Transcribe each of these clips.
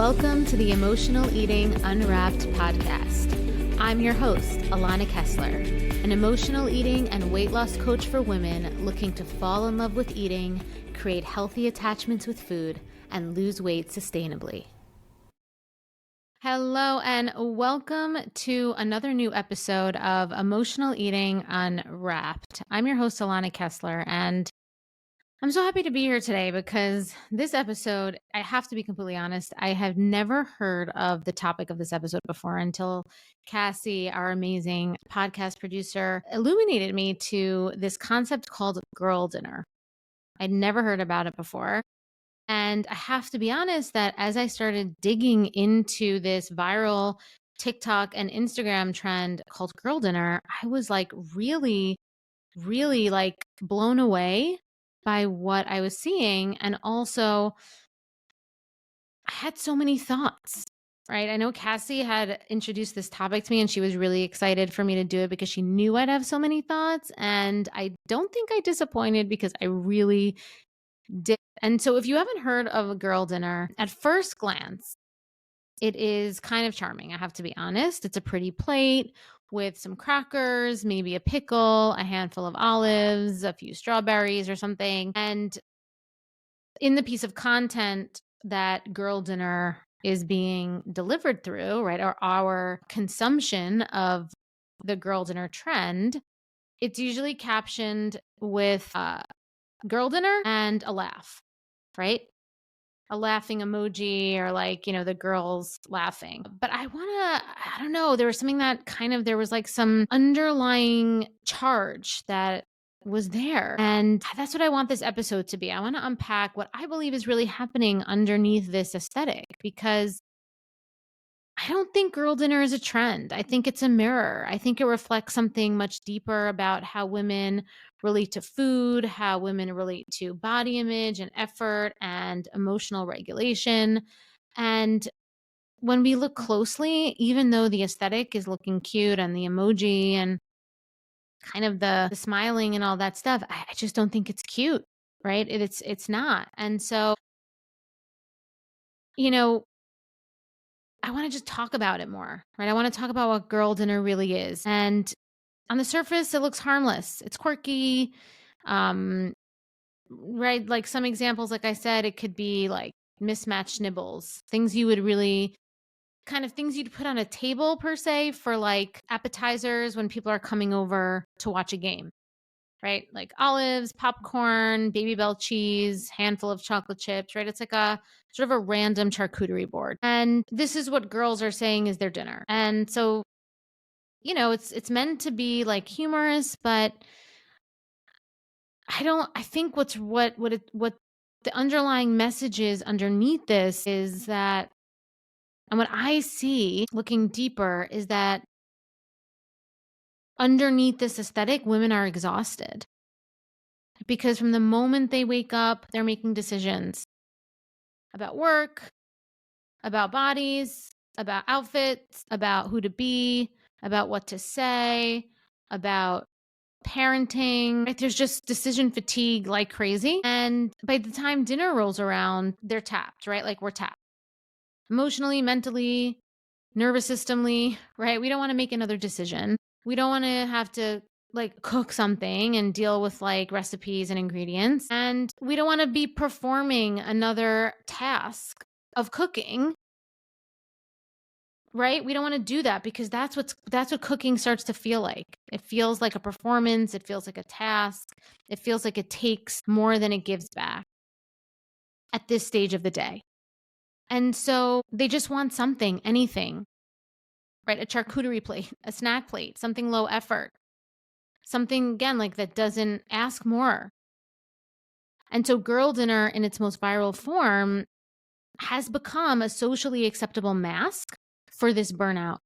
Welcome to the Emotional Eating Unwrapped podcast. I'm your host, Alana Kessler, an emotional eating and weight loss coach for women looking to fall in love with eating, create healthy attachments with food, and lose weight sustainably. Hello and welcome to another new episode of Emotional Eating Unwrapped. I'm your host, Alana Kessler, and I'm so happy to be here today because this episode, I have to be completely honest, I have never heard of the topic of this episode before until Cassie, our amazing podcast producer, illuminated me to this concept called girl dinner. I'd never heard about it before. And I have to be honest that as I started digging into this viral TikTok and Instagram trend called girl dinner, I was like really blown away by what I was seeing. And also I had so many thoughts, right? I know Cassie had introduced this topic to me and she was really excited for me to do it because she knew I'd have so many thoughts. And I don't think I disappointed because I really did. And so if you haven't heard of a girl dinner, at first glance, it is kind of charming. I have to be honest. It's a pretty plate with some crackers, maybe a pickle, a handful of olives, a few strawberries or something. And in the piece of content that girl dinner is being delivered through, right, or our consumption of the girl dinner trend, it's usually captioned with girl dinner and a laugh, right? A laughing emoji or the girls laughing. But I don't know, there was something that there was like some underlying charge that was there. And that's what I want this episode to be. I want to unpack what I believe is really happening underneath this aesthetic, because I don't think girl dinner is a trend. I think it's a mirror. I think it reflects something much deeper about how women relate to food, how women relate to body image and effort and emotional regulation. And when we look closely, even though the aesthetic is looking cute and the emoji and kind of the smiling and all that stuff, I just don't think it's cute, right? It's not. And so, I want to just talk about it more, right? I want to talk about what girl dinner really is. And on the surface, it looks harmless. It's quirky, right? Like some examples, like I said, it could be like mismatched nibbles, things you would really things you'd put on a table per se for like appetizers when people are coming over to watch a game, right? Like olives, popcorn, Baby Bell cheese, handful of chocolate chips, right? It's like a sort of a random charcuterie board. And this is what girls are saying is their dinner. And so, it's meant to be like humorous, but I think what the underlying message is underneath this is that, and what I see looking deeper is that underneath this aesthetic, women are exhausted. Because from the moment they wake up, they're making decisions about work, about bodies, about outfits, about who to be, about what to say, about parenting. Right? There's just decision fatigue like crazy. And by the time dinner rolls around, they're tapped, right? Like we're tapped emotionally, mentally, nervous systemly, right? We don't want to make another decision. We don't want to have to cook something and deal with like recipes and ingredients. And we don't want to be performing another task of cooking, right? We don't want to do that because that's what cooking starts to feel like. It feels like a performance. It feels like a task. It feels like it takes more than it gives back at this stage of the day. And so they just want something, anything, right? A charcuterie plate, a snack plate, something low effort, something again, like that doesn't ask more. And so girl dinner in its most viral form has become a socially acceptable mask for this burnout,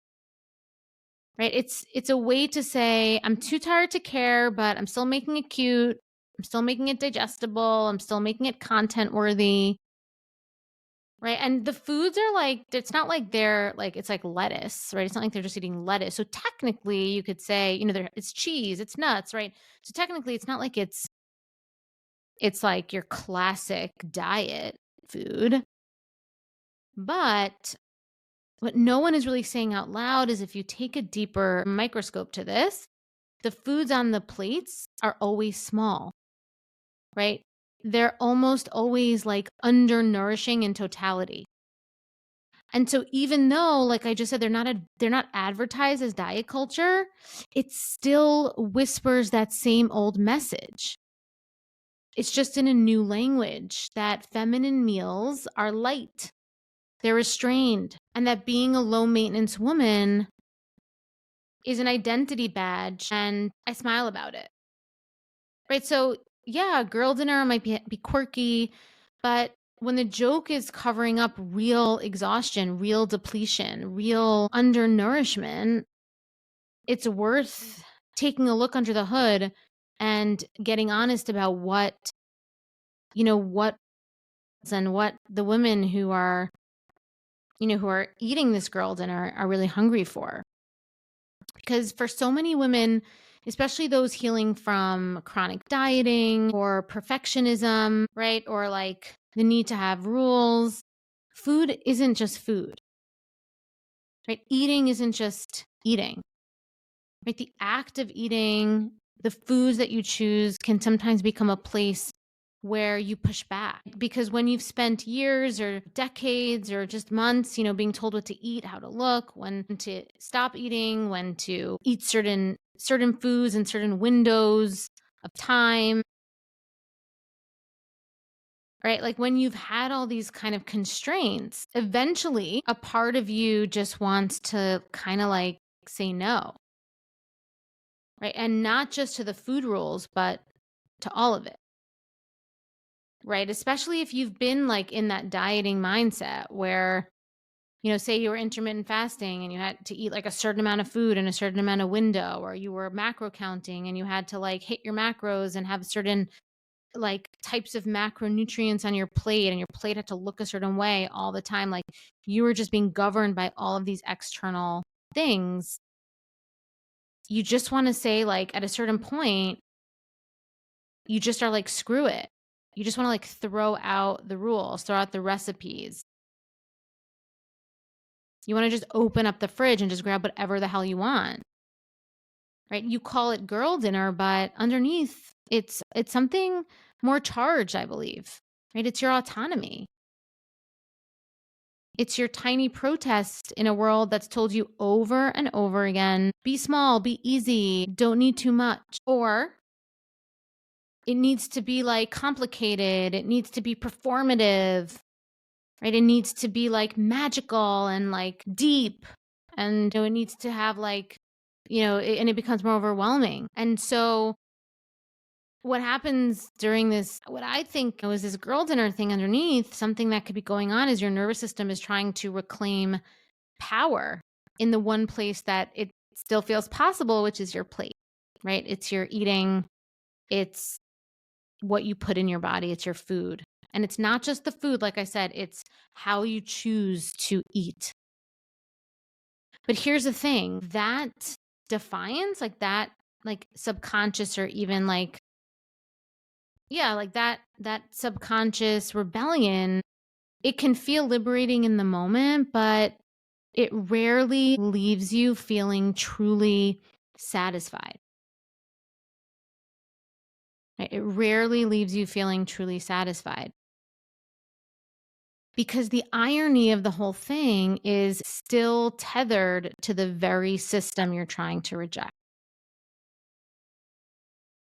right? It's a way to say, I'm too tired to care, but I'm still making it cute. I'm still making it digestible. I'm still making it content worthy. Right. And the foods are like, it's not like they're like, it's like lettuce, right? It's not like they're just eating lettuce. So technically you could say, it's cheese, it's nuts, right? So technically it's not like it's like your classic diet food. But what no one is really saying out loud is if you take a deeper microscope to this, the foods on the plates are always small, right? They're almost always like undernourishing in totality. And so even though, like I just said, they're not advertised as diet culture, it still whispers that same old message. It's just in a new language that feminine meals are light, they're restrained, and that being a low maintenance woman is an identity badge, and I smile about it. Right? So, yeah, girl dinner might be quirky, but when the joke is covering up real exhaustion, real depletion, real undernourishment, it's worth taking a look under the hood and getting honest about what and what the women who are eating this girl dinner are really hungry for. Because for so many women, especially those healing from chronic dieting or perfectionism, right? Or like the need to have rules, food isn't just food, right? Eating isn't just eating, right? The act of eating, the foods that you choose can sometimes become a place where you push back, because when you've spent years or decades or just months, being told what to eat, how to look, when to stop eating, when to eat certain foods in certain windows of time, right? Like when you've had all these kind of constraints, eventually a part of you just wants to kind of like say no, right? And not just to the food rules, but to all of it. Right. Especially if you've been like in that dieting mindset where, say you were intermittent fasting and you had to eat like a certain amount of food in a certain amount of window, or you were macro counting and you had to like hit your macros and have certain like types of macronutrients on your plate, and your plate had to look a certain way all the time. Like you were just being governed by all of these external things. You just want to say, like, at a certain point, you just are like, screw it. You just want to like throw out the rules, throw out the recipes. You want to just open up the fridge and just grab whatever the hell you want, right? You call it girl dinner, but underneath it's something more charged, I believe, right? It's your autonomy. It's your tiny protest in a world that's told you over and over again, be small, be easy, don't need too much. Or it needs to be like complicated. It needs to be performative, right? It needs to be like magical and like deep. And it needs to have like, and it becomes more overwhelming. And so what happens during this, what I think was this girl dinner thing underneath, something that could be going on is your nervous system is trying to reclaim power in the one place that it still feels possible, which is your plate, right? It's your eating. It's what you put in your body. It's your food. And it's not just the food, like I said, it's how you choose to eat. But here's the thing, that defiance, like that, like subconscious, or even like, yeah, like that subconscious rebellion, it can feel liberating in the moment, but it rarely leaves you feeling truly satisfied. Right? It rarely leaves you feeling truly satisfied. Because the irony of the whole thing is still tethered to the very system you're trying to reject.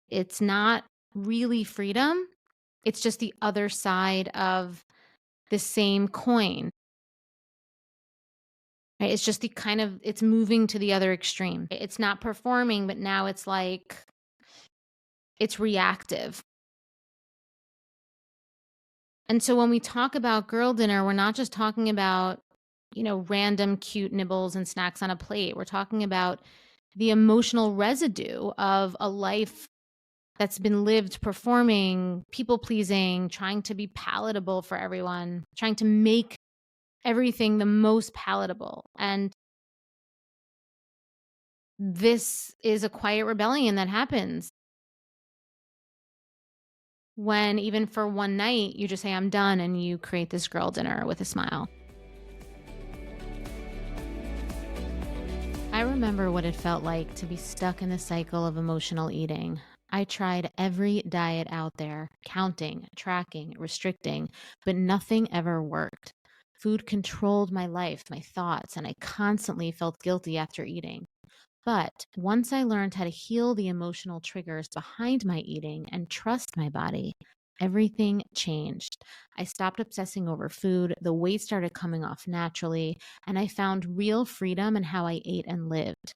It's not really freedom. It's just the other side of the same coin. Right? It's just it's moving to the other extreme. It's not performing, but now it's like, it's reactive. And so when we talk about girl dinner, we're not just talking about, random cute nibbles and snacks on a plate. We're talking about the emotional residue of a life that's been lived performing, people pleasing, trying to be palatable for everyone, trying to make everything the most palatable. And this is a quiet rebellion that happens when, even for one night, you just say, I'm done, and you create this girl dinner with a smile. I remember what it felt like to be stuck in the cycle of emotional eating. I tried every diet out there, counting, tracking, restricting, but nothing ever worked. Food controlled my life, my thoughts, and I constantly felt guilty after eating. But once I learned how to heal the emotional triggers behind my eating and trust my body, everything changed. I stopped obsessing over food, the weight started coming off naturally, and I found real freedom in how I ate and lived.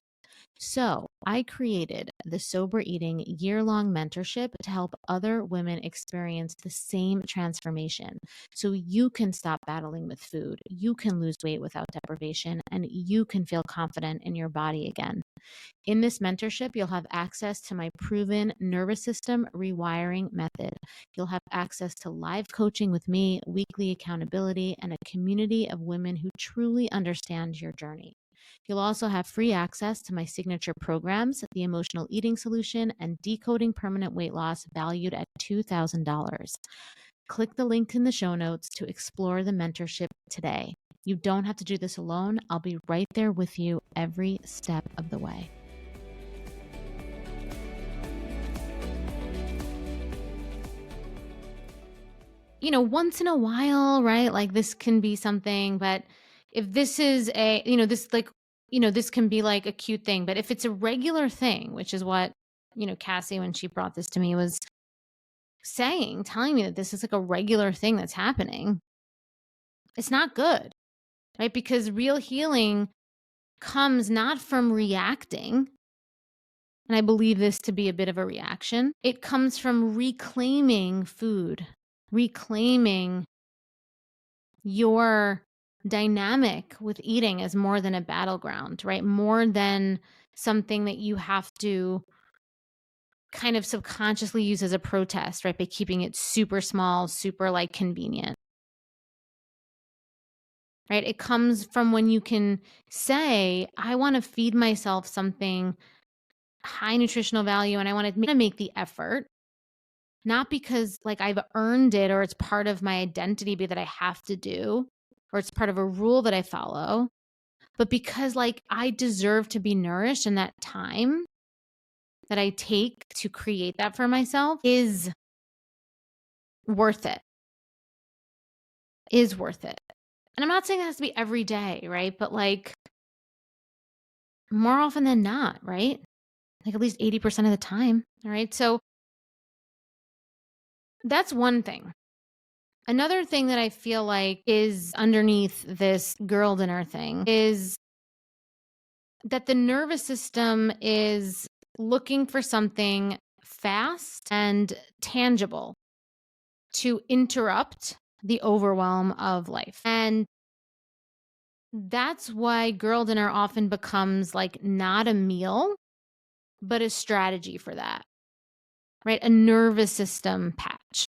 So, I created the Sober Eating year-long mentorship to help other women experience the same transformation. So you can stop battling with food, you can lose weight without deprivation, and you can feel confident in your body again. In this mentorship, you'll have access to my proven nervous system rewiring method. You'll have access to live coaching with me, weekly accountability, and a community of women who truly understand your journey. You'll also have free access to my signature programs, the Emotional Eating Solution and Decoding Permanent Weight Loss, valued at $2,000. Click the link in the show notes to explore the mentorship today. You don't have to do this alone. I'll be right there with you every step of the way. Once in a while, right? Like this can be something, but if this is this can be like a cute thing, but if it's a regular thing, which is what, Cassie, when she brought this to me, was telling me that this is like a regular thing that's happening, it's not good, right? Because real healing comes not from reacting. And I believe this to be a bit of a reaction. It comes from reclaiming food, reclaiming your dynamic with eating as more than a battleground, right? More than something that you have to kind of subconsciously use as a protest, right? By keeping it super small, super like convenient, right? It comes from when you can say, I want to feed myself something high nutritional value and I want to make the effort, not because like I've earned it or it's part of my identity that I have to do, or it's part of a rule that I follow, but because like I deserve to be nourished, and that time that I take to create that for myself is worth it. Is worth it. And I'm not saying it has to be every day, right? But like more often than not, right? Like at least 80% of the time. All right. So that's one thing. Another thing that I feel like is underneath this girl dinner thing is that the nervous system is looking for something fast and tangible to interrupt the overwhelm of life. And that's why girl dinner often becomes like not a meal, but a strategy for that, right? A nervous system patch.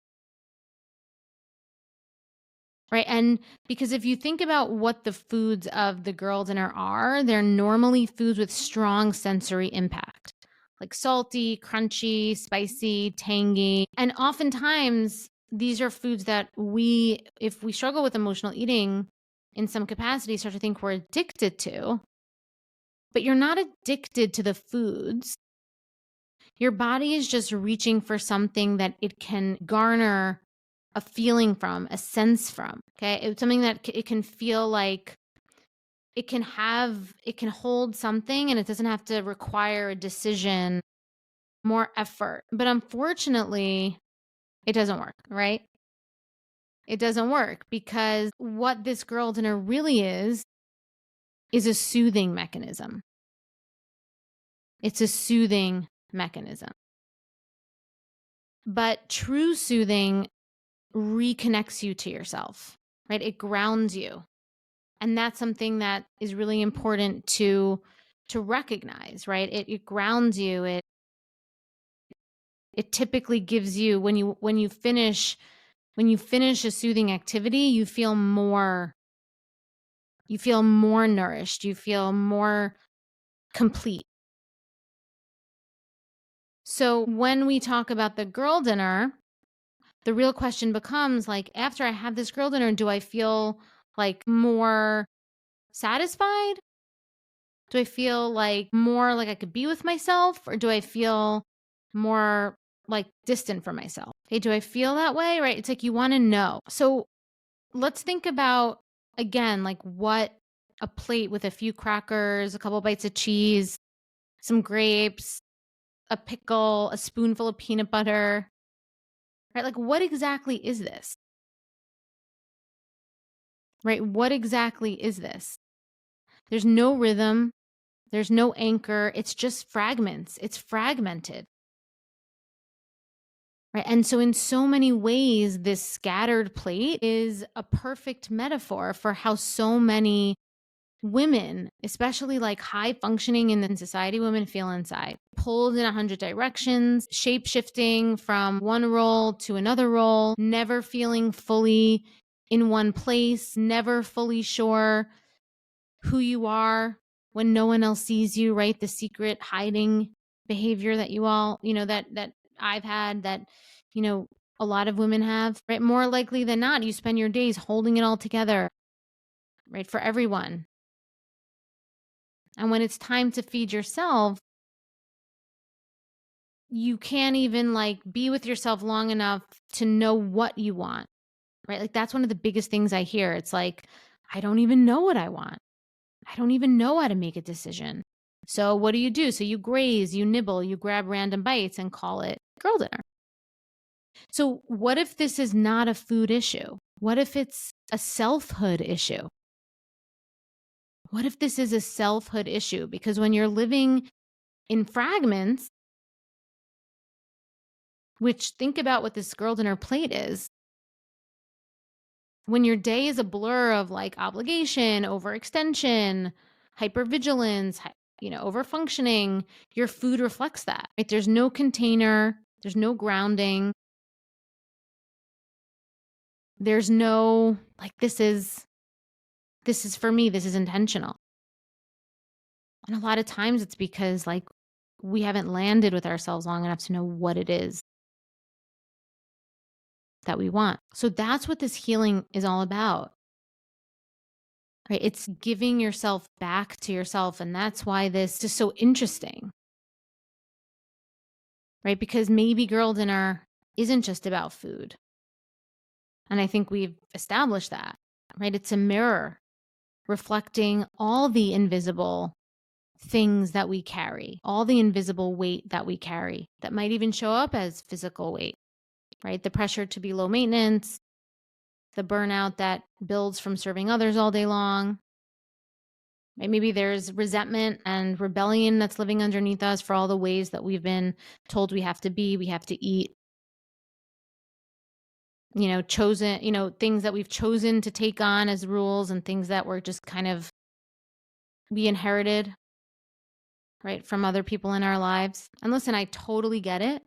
Right. And because if you think about what the foods of the girl dinner are, they're normally foods with strong sensory impact, like salty, crunchy, spicy, tangy. And oftentimes, these are foods that if we struggle with emotional eating in some capacity, start to think we're addicted to. But you're not addicted to the foods. Your body is just reaching for something that it can garner a feeling from, a sense from. Okay. It's something that it can feel like it can hold something, and it doesn't have to require a decision, more effort. But unfortunately, it doesn't work, right? It doesn't work because what this girl dinner really is a soothing mechanism. It's a soothing mechanism. But true soothing reconnects you to yourself, right? It grounds you. And that's something that is really important to recognize, right? It grounds you. It typically gives you, when you finish a soothing activity, you feel more nourished, you feel more complete. So when we talk about the girl dinner, the real question becomes like, after I have this girl dinner, do I feel like more satisfied? Do I feel like more like I could be with myself, or do I feel more like distant from myself? Okay, do I feel that way? Right? It's like you want to know. So let's think about again, like what a plate with a few crackers, a couple bites of cheese, some grapes, a pickle, a spoonful of peanut butter, right? Like what exactly is this? Right? What exactly is this? There's no rhythm. There's no anchor. It's just fragments. It's fragmented. Right. And so, in so many ways, this scattered plate is a perfect metaphor for how so many women, especially like high functioning in the society women, feel inside, pulled in 100 directions, shape shifting from one role to another role, never feeling fully in one place, never fully sure who you are when no one else sees you, right? The secret hiding behavior that you all, that I've had, that, you know, a lot of women have, right? More likely than not, you spend your days holding it all together, right? For everyone. And when it's time to feed yourself, you can't even like be with yourself long enough to know what you want, right? Like that's one of the biggest things I hear. It's like, I don't even know what I want. I don't even know how to make a decision. So what do? So you graze, you nibble, you grab random bites and call it girl dinner. So what if this is not a food issue? What if it's a selfhood issue? What if this is a selfhood issue? Because when you're living in fragments, which think about what this girl dinner plate is, when your day is a blur of like obligation, overextension, hypervigilance, overfunctioning, your food reflects that, right? There's no container, there's no grounding. There's no like this is for me, this is intentional. And a lot of times it's because like we haven't landed with ourselves long enough to know what it is that we want. So that's what this healing is all about. Right? It's giving yourself back to yourself. And that's why this is so interesting. Right? Because maybe girl dinner isn't just about food. And I think we've established that, right? It's a mirror reflecting all the invisible things that we carry, all the invisible weight that we carry that might even show up as physical weight, right? The pressure to be low maintenance, the burnout that builds from serving others all day long. Maybe there's resentment and rebellion that's living underneath us for all the ways that we've been told we have to be, we have to eat, chosen, things that we've chosen to take on as rules and things that were just kind of we inherited, right, from other people in our lives. And listen, I totally get it.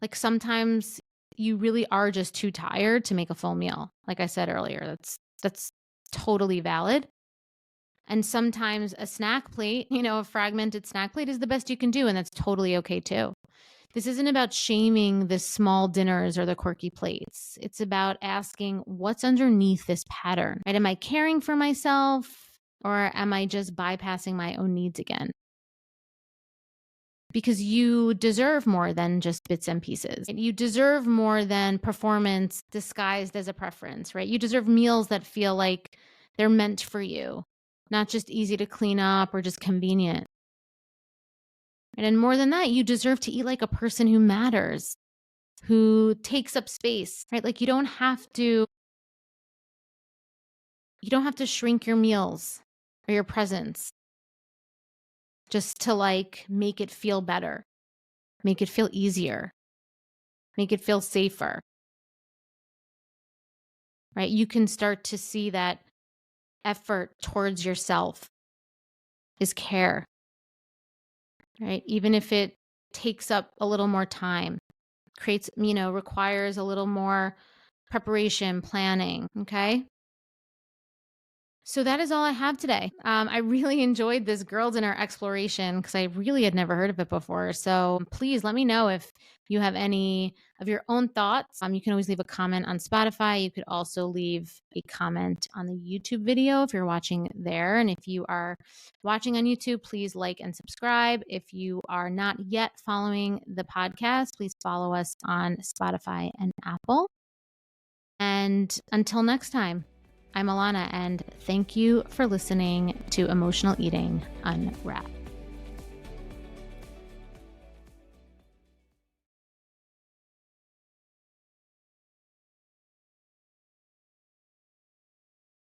Like sometimes you really are just too tired to make a full meal. Like I said earlier, that's totally valid. And sometimes a snack plate, a fragmented snack plate is the best you can do. And that's totally okay too. This isn't about shaming the small dinners or the quirky plates. It's about asking what's underneath this pattern, right? Am I caring for myself or am I just bypassing my own needs again? Because you deserve more than just bits and pieces. You deserve more than performance disguised as a preference, right? You deserve meals that feel like they're meant for you, not just easy to clean up or just convenient. And more than that, you deserve to eat like a person who matters, who takes up space, right? Like you don't have to shrink your meals or your presence just to like make it feel better, make it feel easier, make it feel safer. Right? You can start to see that effort towards yourself is care, right? Even if it takes up a little more time, requires a little more preparation, planning, okay? So that is all I have today. I really enjoyed this girl dinner exploration because I really had never heard of it before. So please let me know if you have any of your own thoughts. You can always leave a comment on Spotify. You could also leave a comment on the YouTube video if you're watching there. And if you are watching on YouTube, please like and subscribe. If you are not yet following the podcast, please follow us on Spotify and Apple. And until next time, I'm Alana, and thank you for listening to Emotional Eating Unwrapped.